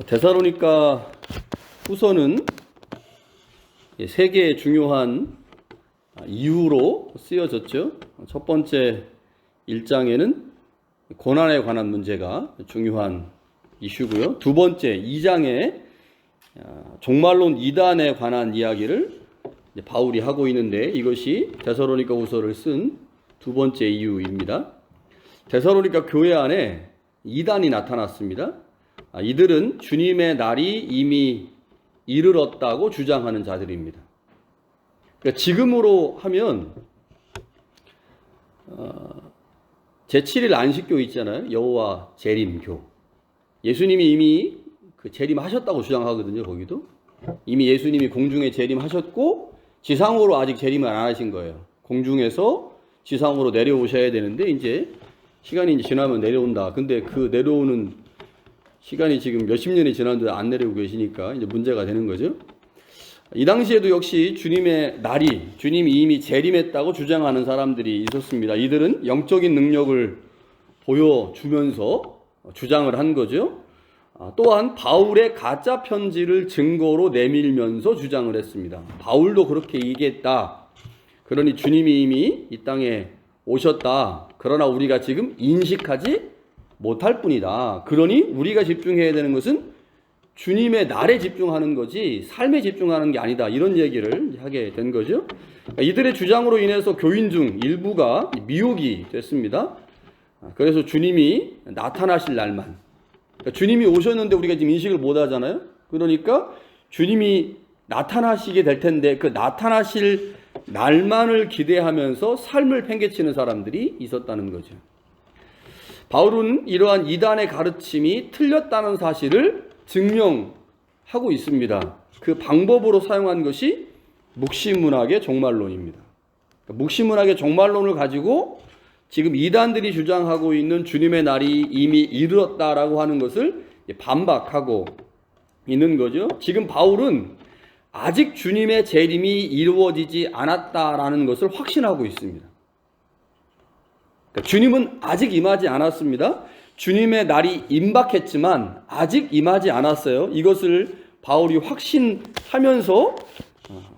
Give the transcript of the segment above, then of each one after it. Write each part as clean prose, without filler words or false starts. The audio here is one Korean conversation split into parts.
데살로니가 후서는 세 개의 중요한 이유로 쓰여졌죠. 첫 번째 1장에는 고난에 관한 문제가 중요한 이슈고요. 두 번째 2장에 종말론 이단에 관한 이야기를 바울이 하고 있는데, 이것이 데살로니가 후서를 쓴 두 번째 이유입니다. 데살로니가 교회 안에 이단이 나타났습니다. 이들은 주님의 날이 이미 이르렀다고 주장하는 자들입니다. 그러니까 지금으로 하면 제7일 안식교 있잖아요. 여호와 재림교. 예수님이 이미 그 재림하셨다고 주장하거든요. 거기도 이미 예수님이 공중에 재림하셨고 지상으로 아직 재림을 안 하신 거예요. 공중에서 지상으로 내려오셔야 되는데 이제 시간이 이제 지나면 내려온다. 근데 그 내려오는 시간이 지금 몇십 년이 지났는데 안 내려오고 계시니까 이제 문제가 되는 거죠. 이 당시에도 역시 주님의 날이, 주님이 이미 재림했다고 주장하는 사람들이 있었습니다. 이들은 영적인 능력을 보여주면서 주장을 한 거죠. 또한 바울의 가짜 편지를 증거로 내밀면서 주장을 했습니다. 바울도 그렇게 얘기했다. 그러니 주님이 이미 이 땅에 오셨다. 그러나 우리가 지금 인식하지 못할 뿐이다. 그러니 우리가 집중해야 되는 것은 주님의 날에 집중하는 거지 삶에 집중하는 게 아니다. 이런 얘기를 하게 된 거죠. 이들의 주장으로 인해서 교인 중 일부가 미혹이 됐습니다. 그래서 주님이 나타나실 날만, 주님이 오셨는데 우리가 지금 인식을 못 하잖아요. 그러니까 주님이 나타나시게 될 텐데 그 나타나실 날만을 기대하면서 삶을 팽개치는 사람들이 있었다는 거죠. 바울은 이러한 이단의 가르침이 틀렸다는 사실을 증명하고 있습니다. 그 방법으로 사용한 것이 묵시문학의 종말론입니다. 묵시문학의 종말론을 가지고 지금 이단들이 주장하고 있는 주님의 날이 이미 이르렀다라고 하는 것을 반박하고 있는 거죠. 지금 바울은 아직 주님의 재림이 이루어지지 않았다라는 것을 확신하고 있습니다. 그러니까 주님은 아직 임하지 않았습니다. 주님의 날이 임박했지만 아직 임하지 않았어요. 이것을 바울이 확신하면서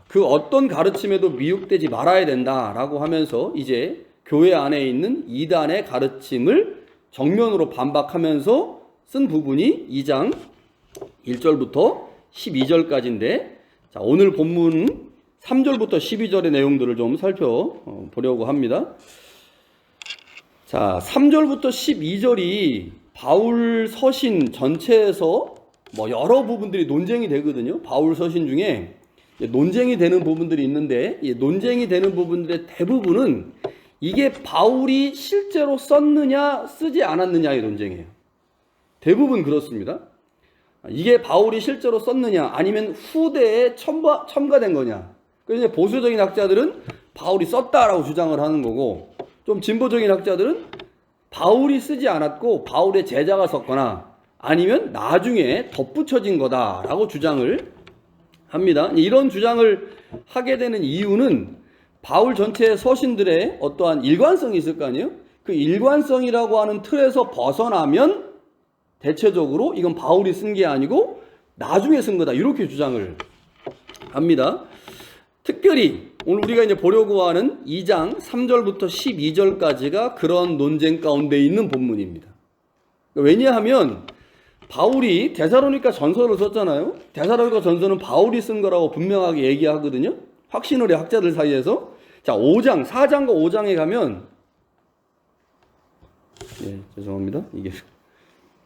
그 어떤 가르침에도 미혹되지 말아야 된다라고 하면서 이제 교회 안에 있는 이단의 가르침을 정면으로 반박하면서 쓴 부분이 2장 1절부터 12절까지인데, 자, 오늘 본문 3절부터 12절의 내용들을 좀 살펴보려고 합니다. 자, 3절부터 12절이 바울 서신 전체에서 여러 부분들이 논쟁이 되거든요. 바울 서신 중에 논쟁이 되는 부분들이 있는데, 이 논쟁이 되는 부분들의 대부분은 이게 바울이 실제로 썼느냐 쓰지 않았느냐의 논쟁이에요. 대부분 그렇습니다. 이게 바울이 실제로 썼느냐 아니면 후대에 첨가된 거냐. 그래서 보수적인 학자들은 바울이 썼다라고 주장을 하는 거고, 좀 진보적인 학자들은 바울이 쓰지 않았고 바울의 제자가 썼거나 아니면 나중에 덧붙여진 거다라고 주장을 합니다. 이런 주장을 하게 되는 이유는 바울 전체의 서신들의 어떠한 일관성이 있을 거 아니에요? 그 일관성이라고 하는 틀에서 벗어나면 대체적으로 이건 바울이 쓴 게 아니고 나중에 쓴 거다, 이렇게 주장을 합니다. 특별히 오늘 우리가 이제 보려고 하는 2장 3절부터 12절까지가 그런 논쟁 가운데 있는 본문입니다. 왜냐하면 바울이 데살로니가 전서를 썼잖아요. 데살로니가 전서는 바울이 쓴 거라고 분명하게 얘기하거든요. 확신을 해, 학자들 사이에서. 자, 5장, 4장과 5장에 가면, 죄송합니다. 이게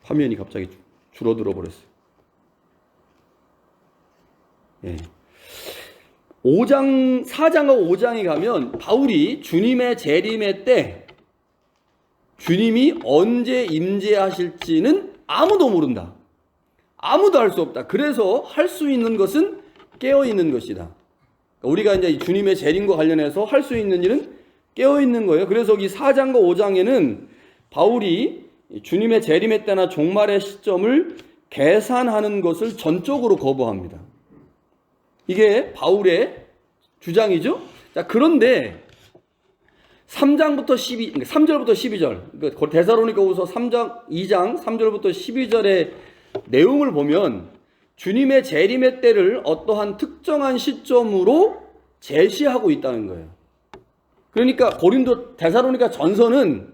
화면이 갑자기 줄어들어 버렸어요. 4장과 5장에 가면 바울이 주님의 재림의 때 주님이 언제 임재하실지는 아무도 모른다. 아무도 알 수 없다. 그래서 할 수 있는 것은 깨어 있는 것이다. 우리가 이제 주님의 재림과 관련해서 할 수 있는 일은 깨어 있는 거예요. 그래서 이 4장과 5장에는 바울이 주님의 재림의 때나 종말의 시점을 계산하는 것을 전적으로 거부합니다. 이게 바울의 주장이죠. 자, 그런데 3절부터 12절, 데살로니가후서 2장 3절부터 12절의 내용을 보면 주님의 재림의 때를 어떠한 특정한 시점으로 제시하고 있다는 거예요. 그러니까 데살로니가 전서는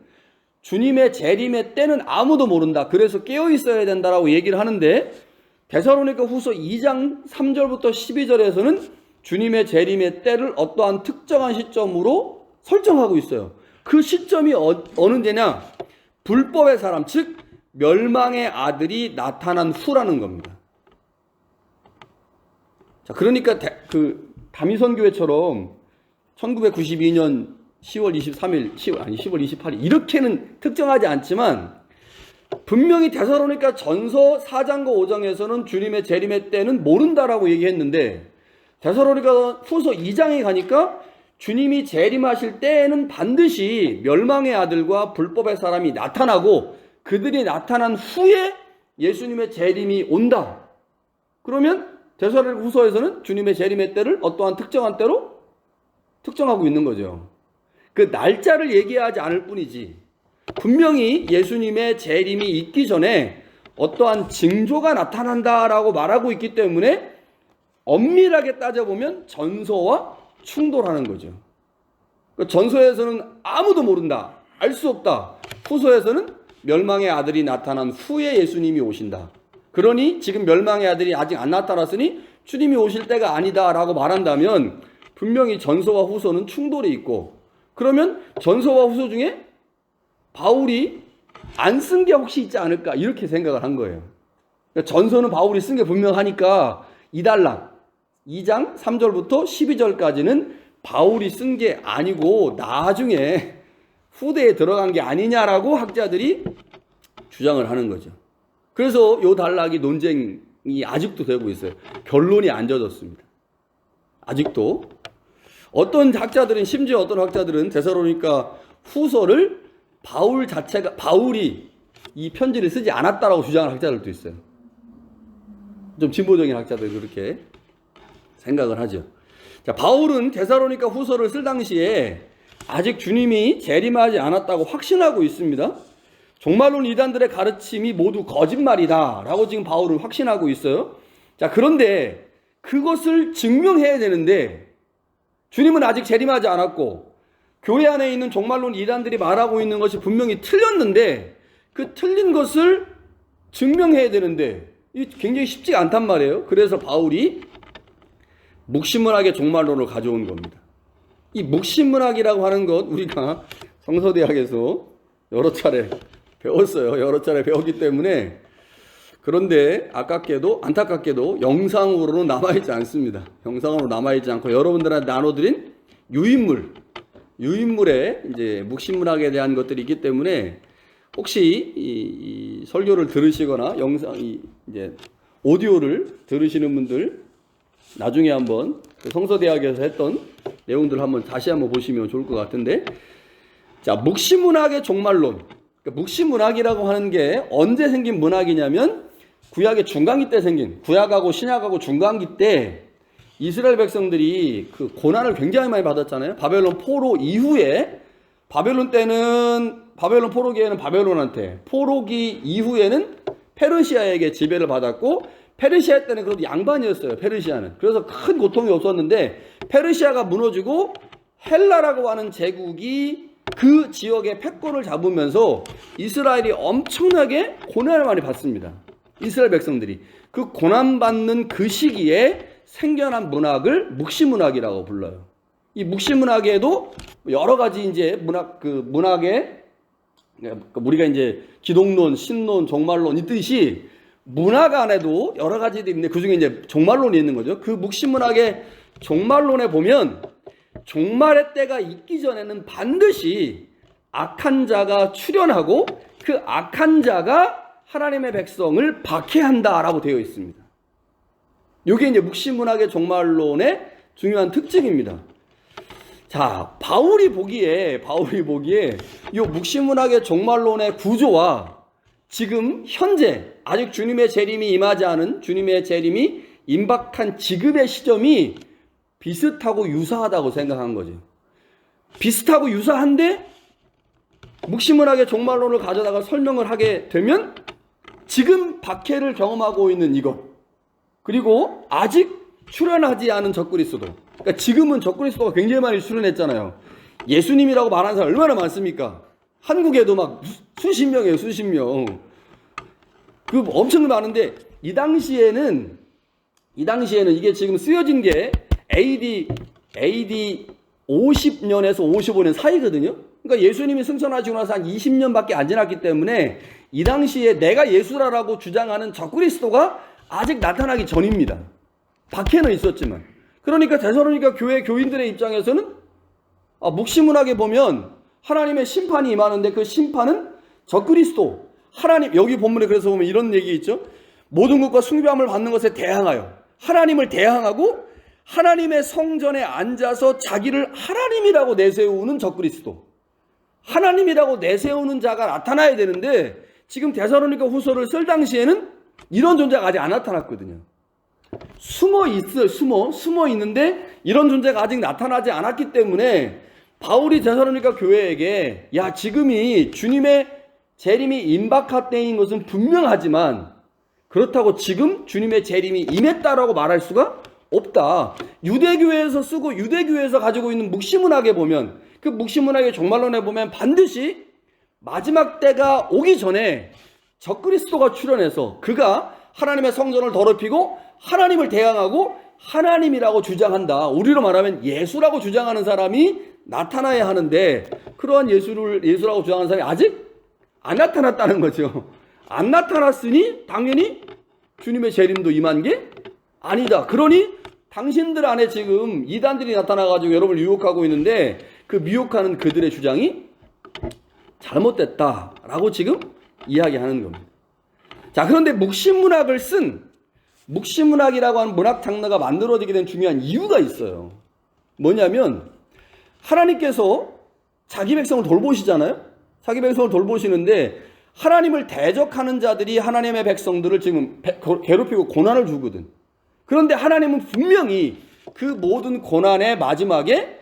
주님의 재림의 때는 아무도 모른다. 그래서 깨어 있어야 된다라고 얘기를 하는데 데살로니가 후서 2장 3절부터 12절에서는 주님의 재림의 때를 어떠한 특정한 시점으로 설정하고 있어요. 그 시점이 어느 때냐? 불법의 사람, 즉 멸망의 아들이 나타난 후라는 겁니다. 자, 그러니까 다미선교회처럼 1992년 10월 23일, 10월 28일 이렇게는 특정하지 않지만 분명히 데살로니가 전서 4장과 5장에서는 주님의 재림의 때는 모른다라고 얘기했는데 데살로니가 후서 2장에 가니까 주님이 재림하실 때에는 반드시 멸망의 아들과 불법의 사람이 나타나고 그들이 나타난 후에 예수님의 재림이 온다. 그러면 데살로니가 후서에서는 주님의 재림의 때를 어떠한 특정한 때로 특정하고 있는 거죠. 그 날짜를 얘기하지 않을 뿐이지 분명히 예수님의 재림이 있기 전에 어떠한 징조가 나타난다라고 말하고 있기 때문에 엄밀하게 따져보면 전서와 충돌하는 거죠. 전서에서는 아무도 모른다. 알 수 없다. 후서에서는 멸망의 아들이 나타난 후에 예수님이 오신다. 그러니 지금 멸망의 아들이 아직 안 나타났으니 주님이 오실 때가 아니다라고 말한다면 분명히 전서와 후서는 충돌이 있고 그러면 전서와 후서 중에 바울이 안 쓴 게 혹시 있지 않을까 이렇게 생각을 한 거예요. 그러니까 전서는 바울이 쓴 게 분명하니까 2장 3절부터 12절까지는 바울이 쓴 게 아니고 나중에 후대에 들어간 게 아니냐라고 학자들이 주장을 하는 거죠. 그래서 이 단락이 논쟁이 아직도 되고 있어요. 결론이 안 져졌습니다. 아직도 심지어 어떤 학자들은 데살로니가 후서를 바울이 이 편지를 쓰지 않았다라고 주장하는 학자들도 있어요. 좀 진보적인 학자들 그렇게 생각을 하죠. 자, 바울은 데살로니가 후서를 쓸 당시에 아직 주님이 재림하지 않았다고 확신하고 있습니다. 종말론 이단들의 가르침이 모두 거짓말이다 라고 지금 바울은 확신하고 있어요. 자, 그런데 그것을 증명해야 되는데 주님은 아직 재림하지 않았고 교회 안에 있는 종말론 이단들이 말하고 있는 것이 분명히 틀렸는데 그 틀린 것을 증명해야 되는데 이게 굉장히 쉽지가 않단 말이에요. 그래서 바울이 묵시문학의 종말론을 가져온 겁니다. 이 묵시문학이라고 하는 것 우리가 성서대학에서 여러 차례 배웠어요. 여러 차례 배웠기 때문에 그런데 안타깝게도 영상으로는 남아있지 않습니다. 영상으로 남아있지 않고 여러분들한테 나눠드린 유인물의 이제 묵시문학에 대한 것들이 있기 때문에 혹시 이 설교를 들으시거나 이제 오디오를 들으시는 분들 나중에 한번 성서대학에서 했던 내용들을 다시 한번 보시면 좋을 것 같은데 자, 묵시문학의 종말론. 그러니까 묵시문학이라고 하는 게 언제 생긴 문학이냐면 구약의 중간기 때 생긴 구약하고 신약하고 중간기 때 이스라엘 백성들이 그 고난을 굉장히 많이 받았잖아요. 바벨론 포로 이후에 바벨론 포로기에는 바벨론한테 포로기 이후에는 페르시아에게 지배를 받았고 페르시아 때는 그래도 양반이었어요. 페르시아는. 그래서 큰 고통이 없었는데 페르시아가 무너지고 헬라라고 하는 제국이 그 지역의 패권을 잡으면서 이스라엘이 엄청나게 고난을 많이 받습니다. 이스라엘 백성들이. 그 고난받는 그 시기에 생겨난 문학을 묵시문학이라고 불러요. 이 묵시문학에도 여러 가지 이제 문학의 우리가 이제 기독론, 신론, 종말론 있듯이 문학 안에도 여러 가지들이 있는데 그 중에 이제 종말론이 있는 거죠. 그 묵시문학의 종말론에 보면 종말의 때가 있기 전에는 반드시 악한 자가 출현하고 그 악한 자가 하나님의 백성을 박해한다라고 되어 있습니다. 이게 이제 묵시문학의 종말론의 중요한 특징입니다. 자, 바울이 보기에 이 묵시문학의 종말론의 구조와 지금 현재 아직 주님의 재림이 임하지 않은 주님의 재림이 임박한 지금의 시점이 비슷하고 유사하다고 생각한 거죠. 비슷하고 유사한데 묵시문학의 종말론을 가져다가 설명을 하게 되면 지금 박해를 경험하고 있는 이것, 그리고 아직 출현하지 않은 적그리스도. 그러니까 지금은 적그리스도가 굉장히 많이 출현했잖아요. 예수님이라고 말하는 사람 얼마나 많습니까? 한국에도 막 수십 명이에요, 수십 명. 그 엄청 많은데 이 당시에는 이게 지금 쓰여진 게 AD 50년에서 55년 사이거든요. 그러니까 예수님이 승천하시고 나서 한 20년밖에 안 지났기 때문에 이 당시에 내가 예수라고 주장하는 적그리스도가 아직 나타나기 전입니다. 박해는 있었지만. 그러니까 데살로니가 교회 교인들의 입장에서는 묵시문학에 보면 하나님의 심판이 임하는데 그 심판은 적그리스도, 하나님, 여기 본문에 그래서 보면 이런 얘기 있죠. 모든 것과 숭배함을 받는 것에 대항하여, 하나님을 대항하고 하나님의 성전에 앉아서 자기를 하나님이라고 내세우는 적그리스도, 하나님이라고 내세우는 자가 나타나야 되는데 지금 데살로니가 후서를 쓸 당시에는 이런 존재가 아직 안 나타났거든요. 숨어 있는데 이런 존재가 아직 나타나지 않았기 때문에 바울이 데살로니가 교회에게 야, 지금이 주님의 재림이 임박할 때인 것은 분명하지만 그렇다고 지금 주님의 재림이 임했다라고 말할 수가 없다. 유대교회에서 쓰고 유대교회에서 가지고 있는 묵시문학에 보면, 그 묵시문학의 종말론에 보면 반드시 마지막 때가 오기 전에 적그리스도가 출현해서 그가 하나님의 성전을 더럽히고 하나님을 대항하고 하나님이라고 주장한다. 우리로 말하면 예수라고 주장하는 사람이 나타나야 하는데 그러한 예수라고 주장하는 사람이 아직 안 나타났다는 거죠. 안 나타났으니 당연히 주님의 재림도 임한 게 아니다. 그러니 당신들 안에 지금 이단들이 나타나가지고 여러분을 유혹하고 있는데 그 미혹하는 그들의 주장이 잘못됐다라고 지금 이야기하는 겁니다. 자, 그런데 묵시문학이라고 하는 문학 장르가 만들어지게 된 중요한 이유가 있어요. 뭐냐면 하나님께서 자기 백성을 돌보시잖아요. 자기 백성을 돌보시는데 하나님을 대적하는 자들이 하나님의 백성들을 지금 괴롭히고 고난을 주거든. 그런데 하나님은 분명히 그 모든 고난의 마지막에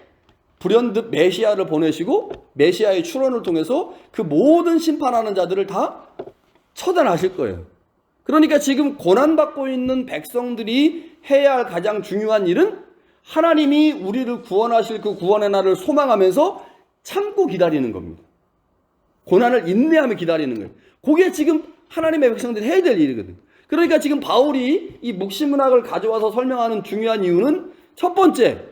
불현듯 메시아를 보내시고 메시아의 출현을 통해서 그 모든 심판하는 자들을 다 처단하실 거예요. 그러니까 지금 고난받고 있는 백성들이 해야 할 가장 중요한 일은 하나님이 우리를 구원하실 그 구원의 날을 소망하면서 참고 기다리는 겁니다. 고난을 인내하며 기다리는 거예요. 그게 지금 하나님의 백성들이 해야 될 일이거든. 그러니까 지금 바울이 이 묵시문학을 가져와서 설명하는 중요한 이유는 첫 번째,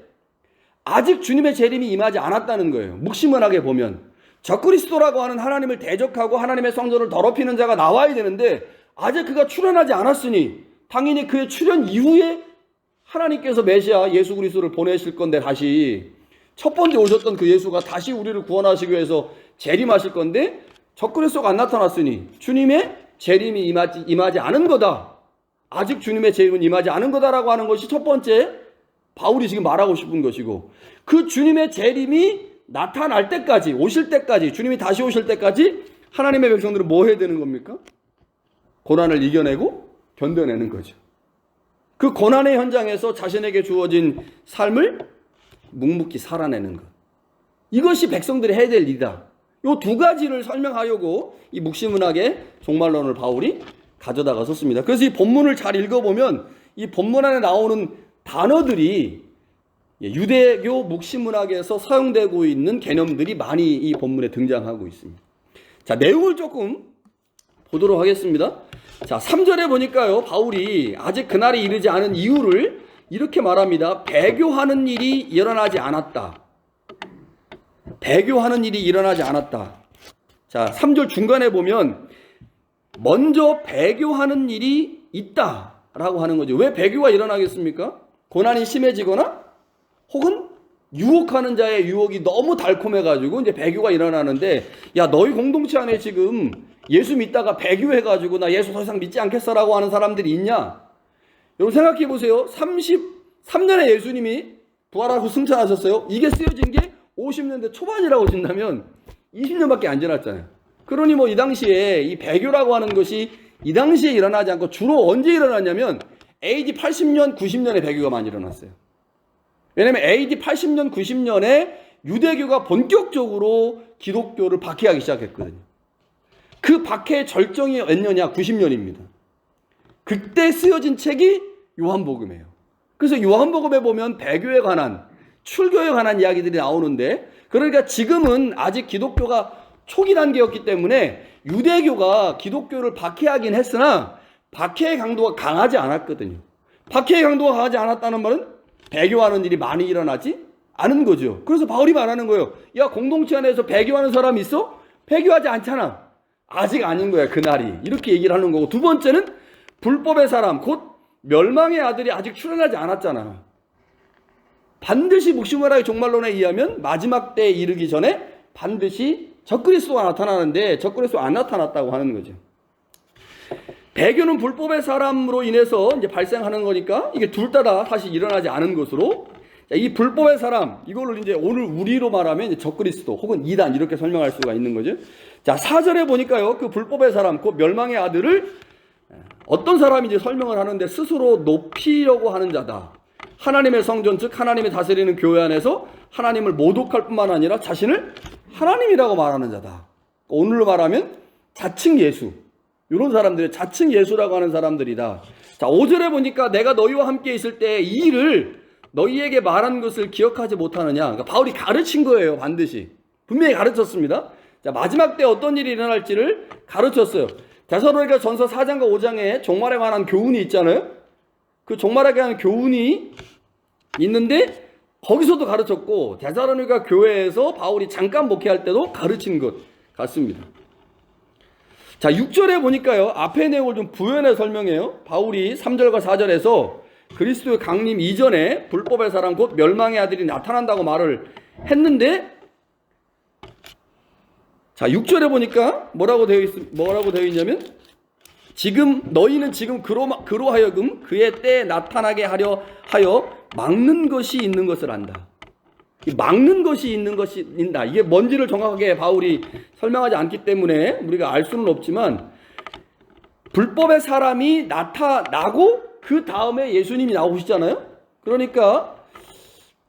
아직 주님의 재림이 임하지 않았다는 거예요. 묵시문학에 보면 적그리스도라고 하는 하나님을 대적하고 하나님의 성전을 더럽히는 자가 나와야 되는데 아직 그가 출현하지 않았으니 당연히 그의 출현 이후에 하나님께서 메시아 예수 그리스도를 보내실 건데 다시 첫 번째 오셨던 그 예수가 다시 우리를 구원하시기 위해서 재림하실 건데 적그리스도가 안 나타났으니 주님의 재림이 임하지 않은 거다. 아직 주님의 재림은 임하지 않은 거다라고 하는 것이 첫 번째 바울이 지금 말하고 싶은 것이고, 그 주님의 재림이 나타날 때까지, 오실 때까지, 주님이 다시 오실 때까지 하나님의 백성들은 뭐 해야 되는 겁니까? 고난을 이겨내고 견뎌내는 거죠. 그 고난의 현장에서 자신에게 주어진 삶을 묵묵히 살아내는 것. 이것이 백성들이 해야 될 일이다. 이 두 가지를 설명하려고 이 묵시문학의 종말론을 바울이 가져다가 썼습니다. 그래서 이 본문을 잘 읽어보면 이 본문 안에 나오는 단어들이 유대교 묵시문학에서 사용되고 있는 개념들이 많이 이 본문에 등장하고 있습니다. 자, 내용을 조금 보도록 하겠습니다. 자, 3절에 보니까요, 바울이 아직 그날이 이르지 않은 이유를 이렇게 말합니다. 배교하는 일이 일어나지 않았다. 배교하는 일이 일어나지 않았다. 자, 3절 중간에 보면 먼저 배교하는 일이 있다라고 하는 거죠. 왜 배교가 일어나겠습니까? 고난이 심해지거나 혹은 유혹하는 자의 유혹이 너무 달콤해가지고 이제 배교가 일어나는데, 야, 너희 공동체 안에 지금 예수 믿다가 배교해가지고 나 예수 더 이상 믿지 않겠어라고 하는 사람들이 있냐? 여러분 생각해 보세요. 33년에 예수님이 부활하고 승천하셨어요. 이게 쓰여진 게 50년대 초반이라고 진다면 20년밖에 안 지났잖아요. 그러니 뭐 이 당시에 이 배교라고 하는 것이 이 당시에 일어나지 않고 주로 언제 일어났냐면 AD 80년, 90년에 배교가 많이 일어났어요. 왜냐면 AD 80년, 90년에 유대교가 본격적으로 기독교를 박해하기 시작했거든요. 그 박해의 절정이 몇 년이야? 90년입니다. 그때 쓰여진 책이 요한복음이에요. 그래서 요한복음에 보면 배교에 관한, 출교에 관한 이야기들이 나오는데, 그러니까 지금은 아직 기독교가 초기 단계였기 때문에 유대교가 기독교를 박해하긴 했으나 박해의 강도가 강하지 않았거든요. 박해의 강도가 강하지 않았다는 말은 배교하는 일이 많이 일어나지 않은 거죠. 그래서 바울이 말하는 거예요. 야, 공동체 안에서 배교하는 사람 있어? 배교하지 않잖아. 아직 아닌 거야, 그날이. 이렇게 얘기를 하는 거고, 두 번째는 불법의 사람, 곧 멸망의 아들이 아직 출현하지 않았잖아. 반드시 묵시무라의 종말론에 의하면 마지막 때에 이르기 전에 반드시 적그리스도가 나타나는데 적그리스도가 안 나타났다고 하는 거죠. 배교는 불법의 사람으로 인해서 이제 발생하는 거니까 이게 둘 다 사실 일어나지 않은 것으로, 이 불법의 사람, 이거를 이제 오늘 우리로 말하면 이제 적그리스도 혹은 이단 이렇게 설명할 수가 있는 거죠. 자, 4절에 보니까요, 그 불법의 사람, 그 멸망의 아들을 어떤 사람이 이제 설명을 하는데, 스스로 높이려고 하는 자다. 하나님의 성전, 즉 하나님의 다스리는 교회 안에서 하나님을 모독할 뿐만 아니라 자신을 하나님이라고 말하는 자다. 오늘로 말하면 자칭 예수, 이런 사람들이 자칭 예수라고 하는 사람들이다. 자, 5절에 보니까 내가 너희와 함께 있을 때 이 일을 너희에게 말한 것을 기억하지 못하느냐. 그러니까 바울이 가르친 거예요. 반드시 분명히 가르쳤습니다. 자, 마지막 때 어떤 일이 일어날지를 가르쳤어요. 데살로니가 전서 4장과 5장에 종말에 관한 교훈이 있잖아요. 그 종말에 관한 교훈이 있는데 거기서도 가르쳤고, 데살로니가 교회에서 바울이 잠깐 목회할 때도 가르친 것 같습니다. 자, 6절에 보니까요, 앞의 내용을 좀 부연해 설명해요. 바울이 3절과 4절에서 그리스도의 강림 이전에 불법의 사람 곧 멸망의 아들이 나타난다고 말을 했는데, 자, 6절에 보니까 뭐라고 되어 있냐면, 지금 너희는 지금 그로 하여금 그의 때에 나타나게 하려 하여 막는 것이 있는 것을 안다. 이 막는 것이 있는 것이 있다. 이게 뭔지를 정확하게 바울이 설명하지 않기 때문에 우리가 알 수는 없지만, 불법의 사람이 나타나고 그 다음에 예수님이 나오시잖아요. 그러니까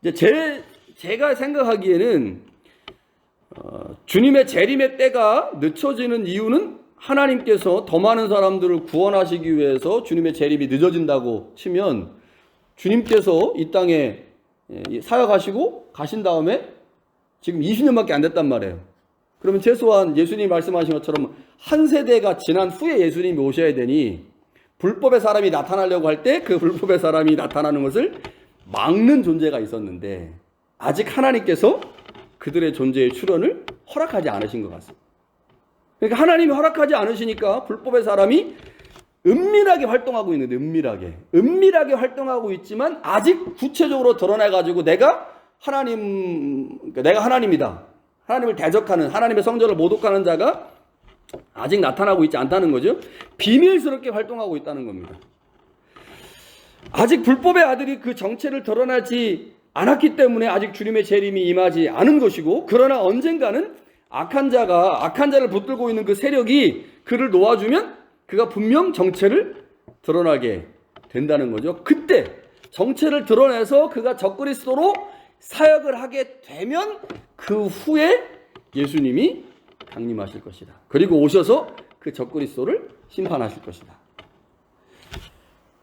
이제 제가 생각하기에는 주님의 재림의 때가 늦춰지는 이유는 하나님께서 더 많은 사람들을 구원하시기 위해서 주님의 재림이 늦어진다고 치면, 주님께서 이 땅에 사역하시고 가신 다음에 지금 20년밖에 안 됐단 말이에요. 그러면 최소한 예수님이 말씀하신 것처럼 한 세대가 지난 후에 예수님이 오셔야 되니, 불법의 사람이 나타나려고 할 때 그 불법의 사람이 나타나는 것을 막는 존재가 있었는데, 아직 하나님께서 그들의 존재의 출현을 허락하지 않으신 것 같습니다. 그러니까 하나님이 허락하지 않으시니까 불법의 사람이 은밀하게 활동하고 있는데, 은밀하게 활동하고 있지만 아직 구체적으로 드러내가지고 내가 하나님이다, 하나님을 대적하는, 하나님의 성전을 모독하는 자가 아직 나타나고 있지 않다는 거죠. 비밀스럽게 활동하고 있다는 겁니다. 아직 불법의 아들이 그 정체를 드러나지 않았기 때문에 아직 주님의 재림이 임하지 않은 것이고, 그러나 언젠가는 악한 자를 붙들고 있는 그 세력이 그를 놓아주면 그가 분명 정체를 드러나게 된다는 거죠. 그때 정체를 드러내서 그가 적그리스도로 사역을 하게 되면 그 후에 예수님이 강림하실 것이다. 그리고 오셔서 그 적그리스도를 심판하실 것이다.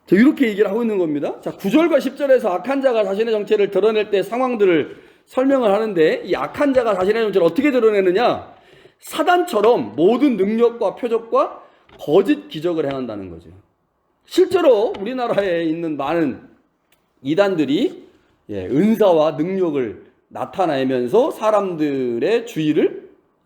자, 이렇게 얘기를 하고 있는 겁니다. 자, 9절과 10절에서 악한 자가 자신의 정체를 드러낼 때 상황들을 설명을 하는데, 이 악한 자가 자신의 정체를 어떻게 드러내느냐? 사단처럼 모든 능력과 표적과 거짓 기적을 행한다는 거죠. 실제로 우리나라에 있는 많은 이단들이 은사와 능력을 나타내면서 사람들의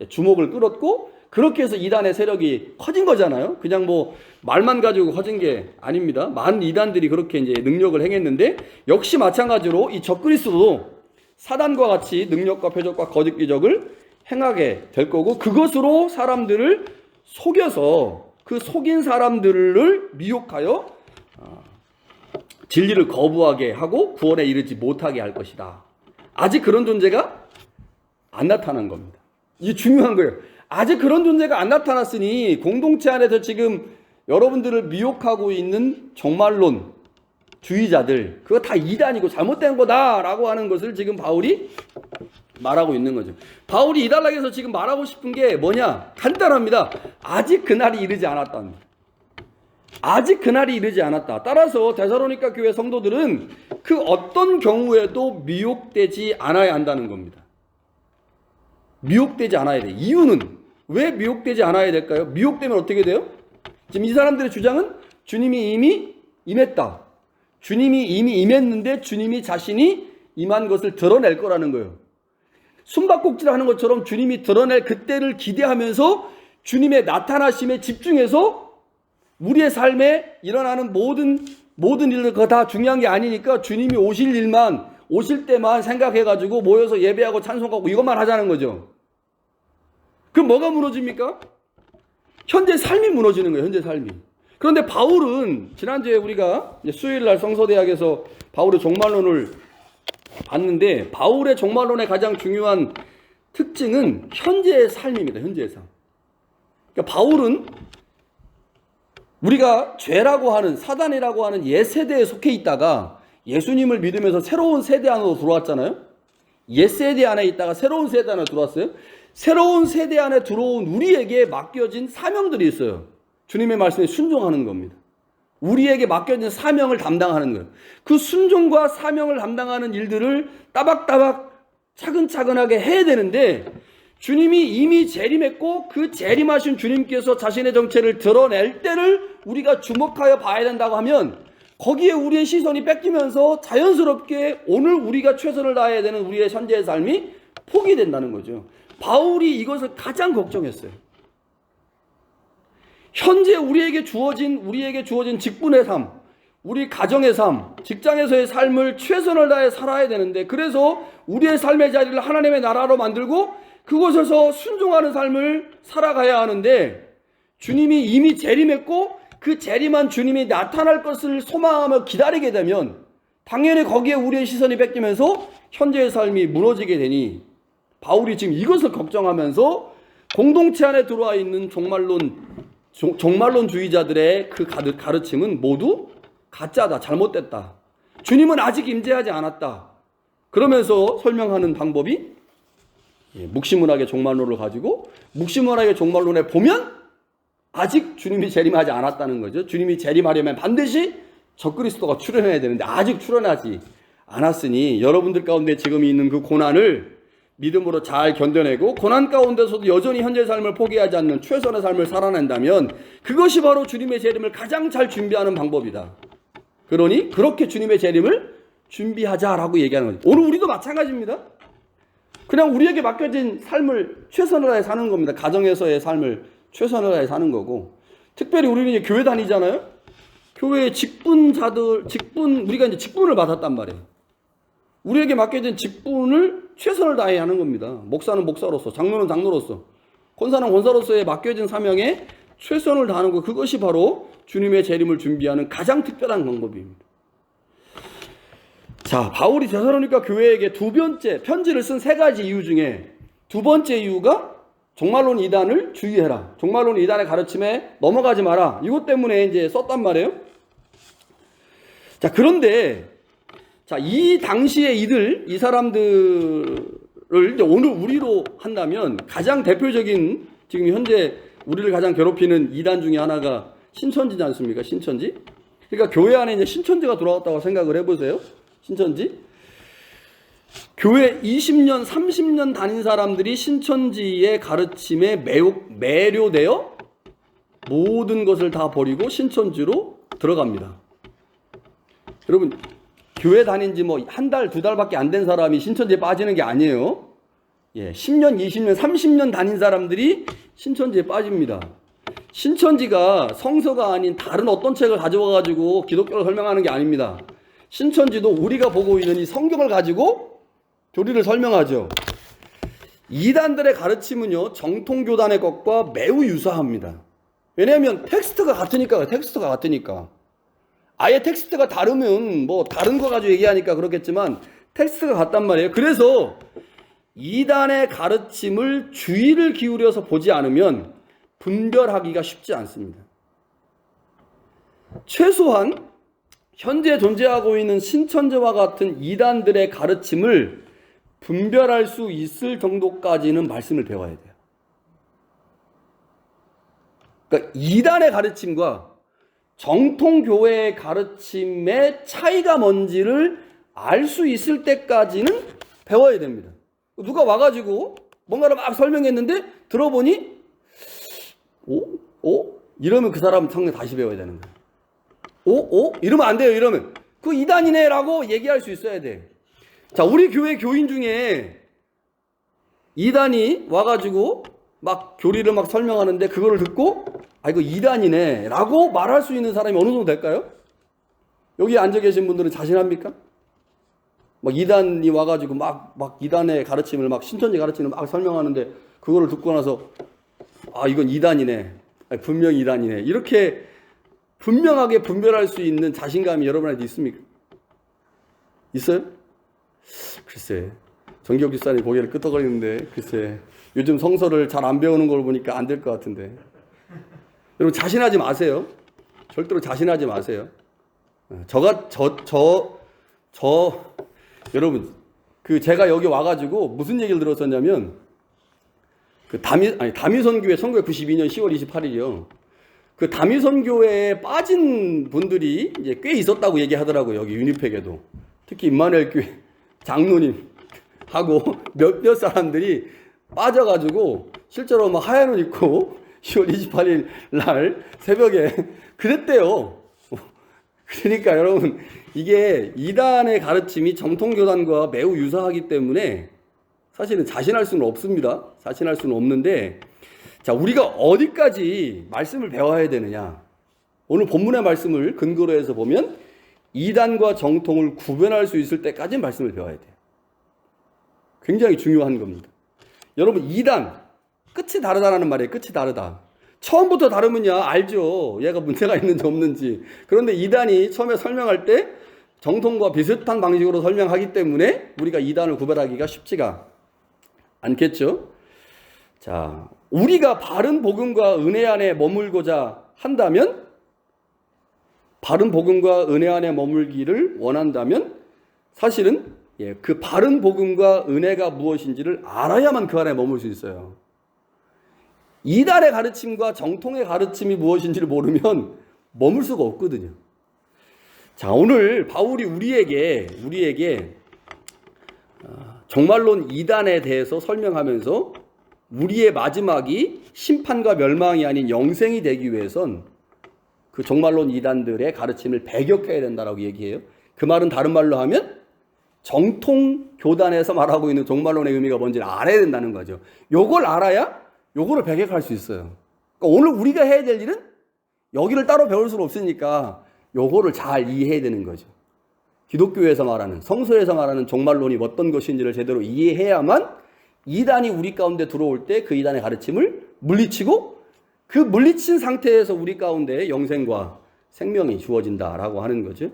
주목을 끌었고, 그렇게 해서 이단의 세력이 커진 거잖아요. 그냥 뭐 말만 가지고 커진 게 아닙니다. 많은 이단들이 그렇게 이제 능력을 행했는데, 역시 마찬가지로 이 적그리스도도 사단과 같이 능력과 표적과 거짓 기적을 행하게 될 거고, 그것으로 사람들을 속여서 그 속인 사람들을 미혹하여 진리를 거부하게 하고 구원에 이르지 못하게 할 것이다. 아직 그런 존재가 안 나타난 겁니다. 이게 중요한 거예요. 아직 그런 존재가 안 나타났으니 공동체 안에서 지금 여러분들을 미혹하고 있는 종말론 주의자들, 그거 다 이단이고 잘못된 거다라고 하는 것을 지금 바울이 말하고 있는 거죠. 바울이 이 단락에서 지금 말하고 싶은 게 뭐냐? 간단합니다. 아직 그날이 이르지 않았다. 아직 그날이 이르지 않았다. 따라서 데살로니가 교회 성도들은 그 어떤 경우에도 미혹되지 않아야 한다는 겁니다. 미혹되지 않아야 돼. 이유는 왜 미혹되지 않아야 될까요? 미혹되면 어떻게 돼요? 지금 이 사람들의 주장은 주님이 이미 임했다. 주님이 이미 임했는데 주님이 자신이 임한 것을 드러낼 거라는 거예요. 숨바꼭질 하는 것처럼 주님이 드러낼 그때를 기대하면서 주님의 나타나심에 집중해서 우리의 삶에 일어나는 모든 일들 그거 다 중요한 게 아니니까 주님이 오실 때만 생각해가지고 모여서 예배하고 찬송하고 이것만 하자는 거죠. 그럼 뭐가 무너집니까? 현재 삶이 무너지는 거예요. 현재 삶이. 그런데 바울은 지난주에 우리가 수요일날 성서대학에서 바울의 종말론을 봤는데 바울의 종말론의 가장 중요한 특징은 현재의 삶입니다. 현재의 삶. 그러니까 바울은 우리가 죄라고 하는 사단이라고 하는 옛 세대에 속해 있다가 예수님을 믿으면서 새로운 세대 안으로 들어왔잖아요. 옛 세대 안에 있다가 새로운 세대 안에 들어왔어요. 새로운 세대 안에 들어온 우리에게 맡겨진 사명들이 있어요. 주님의 말씀에 순종하는 겁니다. 우리에게 맡겨진 사명을 담당하는 거예요. 그 순종과 사명을 담당하는 일들을 따박따박 차근차근하게 해야 되는데 주님이 이미 재림했고 그 재림하신 주님께서 자신의 정체를 드러낼 때를 우리가 주목하여 봐야 된다고 하면 거기에 우리의 시선이 뺏기면서 자연스럽게 오늘 우리가 최선을 다해야 되는 우리의 현재의 삶이 포기된다는 거죠. 바울이 이것을 가장 걱정했어요. 현재 우리에게 주어진 직분의 삶, 우리 가정의 삶, 직장에서의 삶을 최선을 다해 살아야 되는데 그래서 우리의 삶의 자리를 하나님의 나라로 만들고 그곳에서 순종하는 삶을 살아가야 하는데 주님이 이미 재림했고 그 재림한 주님이 나타날 것을 소망하며 기다리게 되면 당연히 거기에 우리의 시선이 뺏기면서 현재의 삶이 무너지게 되니 바울이 지금 이것을 걱정하면서 공동체 안에 들어와 있는 종말론주의자들의 그 가르침은 모두 가짜다, 잘못됐다. 주님은 아직 임재하지 않았다. 그러면서 설명하는 방법이 묵시문학의 종말론을 가지고 묵시문학의 종말론에 보면 아직 주님이 재림하지 않았다는 거죠. 주님이 재림하려면 반드시 적그리스도가 출현해야 되는데 아직 출현하지 않았으니 여러분들 가운데 지금 있는 그 고난을 믿음으로 잘 견뎌내고 고난 가운데서도 여전히 현재의 삶을 포기하지 않는 최선의 삶을 살아낸다면 그것이 바로 주님의 재림을 가장 잘 준비하는 방법이다. 그러니 그렇게 주님의 재림을 준비하자라고 얘기하는 거죠. 오늘 우리도 마찬가지입니다. 그냥 우리에게 맡겨진 삶을 최선을 다해 사는 겁니다. 가정에서의 삶을 최선을 다해 사는 거고 특별히 우리는 이제 교회 다니잖아요. 교회의 우리가 이제 직분을 받았단 말이에요. 우리에게 맡겨진 직분을 최선을 다해 하는 겁니다. 목사는 목사로서, 장로는 장로로서, 권사는 권사로서의 맡겨진 사명에 최선을 다하는 것, 그것이 바로 주님의 재림을 준비하는 가장 특별한 방법입니다. 자, 바울이 데살로니가 교회에게 두 번째 편지를 쓴 세 가지 이유 중에 두 번째 이유가 종말론 이단을 주의해라. 종말론 이단의 가르침에 넘어가지 마라. 이것 때문에 이제 썼단 말이에요. 자, 그런데 이 당시에 이 사람들을 이제 오늘 우리로 한다면 가장 대표적인 지금 현재 우리를 가장 괴롭히는 이단 중에 하나가 신천지지 않습니까? 신천지. 그러니까 교회 안에 이제 신천지가 들어왔다고 생각을 해보세요. 신천지. 교회 20년, 30년 다닌 사람들이 신천지의 가르침에 매료되어 모든 것을 다 버리고 신천지로 들어갑니다. 여러분, 교회 다닌 지 한 달, 두 달밖에 안 된 사람이 신천지에 빠지는 게 아니에요. 10년, 20년, 30년 다닌 사람들이 신천지에 빠집니다. 신천지가 성서가 아닌 다른 어떤 책을 가져와가지고 기독교를 설명하는 게 아닙니다. 신천지도 우리가 보고 있는 이 성경을 가지고 교리를 설명하죠. 이단들의 가르침은요, 정통교단의 것과 매우 유사합니다. 왜냐하면 텍스트가 같으니까. 아예 텍스트가 다르면 다른 거 가지고 얘기하니까 그렇겠지만 텍스트가 같단 말이에요. 그래서 이단의 가르침을 주의를 기울여서 보지 않으면 분별하기가 쉽지 않습니다. 최소한 현재 존재하고 있는 신천지와 같은 이단들의 가르침을 분별할 수 있을 정도까지는 말씀을 배워야 돼요. 그러니까 이단의 가르침과 정통교회의 가르침의 차이가 뭔지를 알 수 있을 때까지는 배워야 됩니다. 누가 와가지고 뭔가를 막 설명했는데 들어보니 이러면 그 사람은 성경 다시 배워야 되는 거예요. 이러면 안 돼요. 이러면 그 이단이네 라고 얘기할 수 있어야 돼. 자, 우리 교회 교인 중에 이단이 와가지고 막 교리를 막 설명하는데 그거를 듣고 이거 이단이네 라고 말할 수 있는 사람이 어느 정도 될까요? 여기 앉아 계신 분들은 자신합니까? 막 이단이 와가지고 막 이단의 가르침을 막 신천지 가르침을 막 설명하는데 그거를 듣고 나서 이건 이단이네, 분명히 이단이네, 이렇게 분명하게 분별할 수 있는 자신감이 여러분한테 있습니까? 있어요? 글쎄, 정기혁 집사님 고개를 끄덕거리는데 글쎄 요즘 성서를 잘 안 배우는 걸 보니까 안 될 것 같은데. 여러분 자신하지 마세요. 절대로 자신하지 마세요. 여러분 제가 여기 와가지고 무슨 얘기를 들었었냐면 다미선교회 1992년 10월 28일이요. 그 다미선교회에 빠진 분들이 이제 꽤 있었다고 얘기하더라고요. 여기 유니팩에도. 특히 임마누엘 교회 장로님하고 몇몇 사람들이 빠져가지고 실제로 막 하얀 옷 입고 10월 28일 날 새벽에 그랬대요. 그러니까 여러분 이게 이단의 가르침이 정통교단과 매우 유사하기 때문에 사실은 자신할 수는 없습니다. 자신할 수는 없는데, 자, 우리가 어디까지 말씀을 배워야 되느냐? 오늘 본문의 말씀을 근거로 해서 보면 이단과 정통을 구별할 수 있을 때까지 말씀을 배워야 돼요. 굉장히 중요한 겁니다. 여러분 이단 끝이 다르다라는 말이에요. 끝이 다르다. 처음부터 다르면야 알죠. 얘가 문제가 있는지 없는지. 그런데 이단이 처음에 설명할 때 정통과 비슷한 방식으로 설명하기 때문에 우리가 이단을 구별하기가 쉽지가 않겠죠. 자, 우리가 바른 복음과 은혜 안에 머물고자 한다면, 바른 복음과 은혜 안에 머물기를 원한다면 사실은 그 바른 복음과 은혜가 무엇인지를 알아야만 그 안에 머물 수 있어요. 이단의 가르침과 정통의 가르침이 무엇인지를 모르면 머물 수가 없거든요. 자, 오늘 바울이 우리에게 종말론 이단에 대해서 설명하면서 우리의 마지막이 심판과 멸망이 아닌 영생이 되기 위해선 그 종말론 이단들의 가르침을 배격해야 된다라고 얘기해요. 그 말은 다른 말로 하면 정통 교단에서 말하고 있는 종말론의 의미가 뭔지를 알아야 된다는 거죠. 요걸 알아야 요거를 배격할 수 있어요. 그러니까 오늘 우리가 해야 될 일은 여기를 따로 배울 수는 없으니까 요거를 잘 이해해야 되는 거죠. 기독교에서 말하는, 성서에서 말하는 종말론이 어떤 것인지를 제대로 이해해야만 이단이 우리 가운데 들어올 때 그 이단의 가르침을 물리치고 그 물리친 상태에서 우리 가운데 영생과 생명이 주어진다라고 하는 거죠.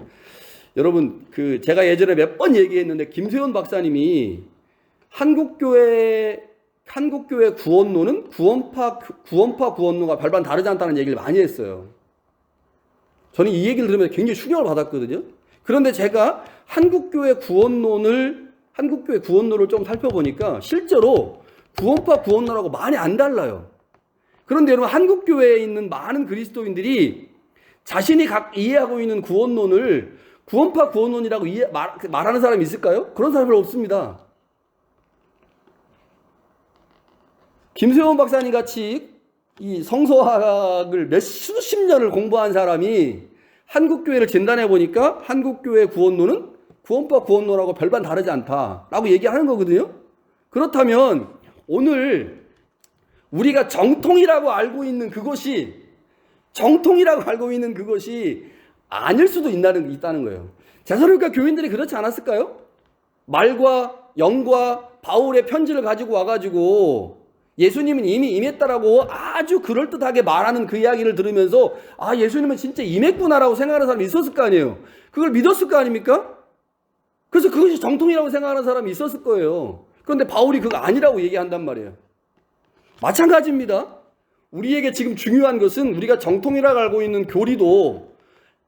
여러분, 제가 예전에 몇 번 얘기했는데 김세현 박사님이 한국교회 구원론은 구원파 구원론과 별반 다르지 않다는 얘기를 많이 했어요. 저는 이 얘기를 들으면서 굉장히 충격을 받았거든요. 그런데 제가 한국교회 구원론을 좀 살펴보니까 실제로 구원파 구원론하고 많이 안 달라요. 그런데 여러분, 한국교회에 있는 많은 그리스도인들이 자신이 이해하고 있는 구원론을 구원파 구원론이라고 말하는 사람이 있을까요? 그런 사람이 별로 없습니다. 김세원 박사님 같이 이 성서학을 수십 년을 공부한 사람이 한국교회를 진단해 보니까 한국교회 구원론은 구원파 구원론하고 별반 다르지 않다라고 얘기하는 거거든요. 그렇다면 오늘 우리가 정통이라고 알고 있는 그것이 아닐 수도 있다는 거예요. 데살로니가 교인들이 그렇지 않았을까요? 말과 영과 바울의 편지를 가지고 와가지고 예수님은 이미 임했다라고 아주 그럴듯하게 말하는 그 이야기를 들으면서 예수님은 진짜 임했구나라고 생각하는 사람이 있었을 거 아니에요. 그걸 믿었을 거 아닙니까? 그래서 그것이 정통이라고 생각하는 사람이 있었을 거예요. 그런데 바울이 그거 아니라고 얘기한단 말이에요. 마찬가지입니다. 우리에게 지금 중요한 것은 우리가 정통이라고 알고 있는 교리도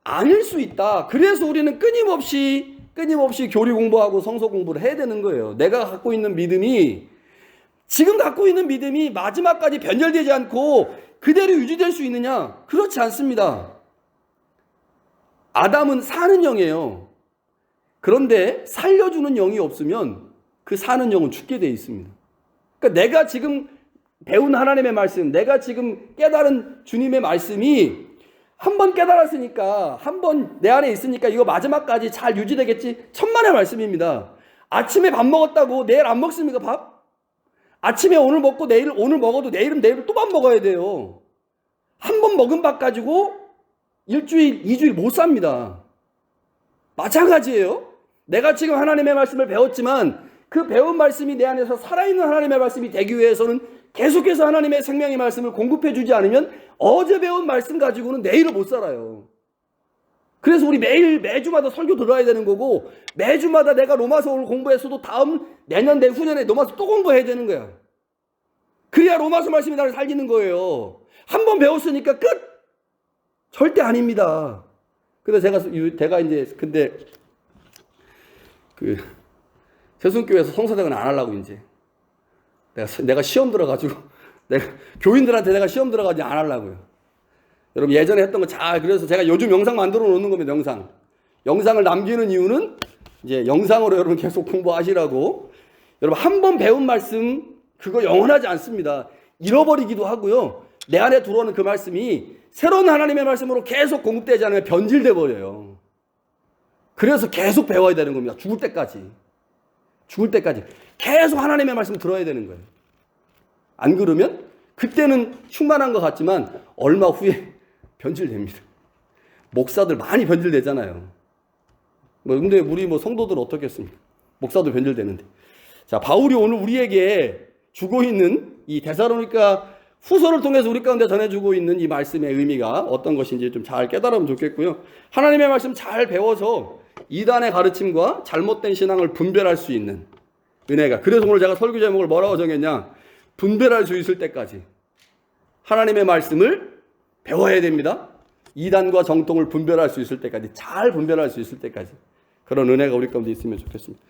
아닐 수 있다. 그래서 우리는 끊임없이 끊임없이 교리 공부하고 성서 공부를 해야 되는 거예요. 내가 갖고 있는 믿음이, 지금 갖고 있는 믿음이 마지막까지 변절되지 않고 그대로 유지될 수 있느냐? 그렇지 않습니다. 아담은 사는 영이에요. 그런데 살려주는 영이 없으면 그 사는 영은 죽게 되어 있습니다. 그러니까 내가 지금 배운 하나님의 말씀, 내가 지금 깨달은 주님의 말씀이 한 번 깨달았으니까, 한 번 내 안에 있으니까 이거 마지막까지 잘 유지되겠지. 천만의 말씀입니다. 아침에 밥 먹었다고 내일 안 먹습니까, 밥? 아침에 오늘 먹고 오늘 먹어도 내일은 또 밥 먹어야 돼요. 한 번 먹은 밥 가지고 일주일, 2주일 못 삽니다. 마찬가지예요. 내가 지금 하나님의 말씀을 배웠지만 그 배운 말씀이 내 안에서 살아있는 하나님의 말씀이 되기 위해서는 계속해서 하나님의 생명의 말씀을 공급해 주지 않으면 어제 배운 말씀 가지고는 내일을 못 살아요. 그래서 우리 매주마다 설교 들어야 되는 거고, 매주마다 내가 로마서를 공부했어도 내년 내후년에 로마서 또 공부해야 되는 거야. 그래야 로마서 말씀이 나를 살리는 거예요. 한 번 배웠으니까 끝! 절대 아닙니다. 그래서 제가 이제, 근데, 세순교회에서 성서대학은 안 하려고 이제. 내가 시험 들어가지고, 교인들한테 내가 시험 들어가지고 안 하려고요. 여러분 예전에 했던 거 그래서 제가 요즘 영상 만들어 놓는 겁니다, 영상을 남기는 이유는 이제 영상으로 여러분 계속 공부하시라고. 여러분 한 번 배운 말씀, 그거 영원하지 않습니다. 잃어버리기도 하고요. 내 안에 들어오는 그 말씀이 새로운 하나님의 말씀으로 계속 공급되지 않으면 변질돼 버려요. 그래서 계속 배워야 되는 겁니다. 죽을 때까지 계속 하나님의 말씀 들어야 되는 거예요. 안 그러면 그때는 충만한 것 같지만 얼마 후에 변질됩니다. 목사들 많이 변질되잖아요. 근데 우리 성도들 어떻겠습니까? 목사도 변질되는데. 자, 바울이 오늘 우리에게 주고 있는 이 데살로니가 후서를 통해서 우리 가운데 전해주고 있는 이 말씀의 의미가 어떤 것인지 좀 잘 깨달으면 좋겠고요. 하나님의 말씀 잘 배워서 이단의 가르침과 잘못된 신앙을 분별할 수 있는 은혜가. 그래서 오늘 제가 설교 제목을 뭐라고 정했냐? 분별할 수 있을 때까지 하나님의 말씀을 배워야 됩니다. 이단과 정통을 분별할 수 있을 때까지, 잘 분별할 수 있을 때까지 그런 은혜가 우리 가운데 있으면 좋겠습니다.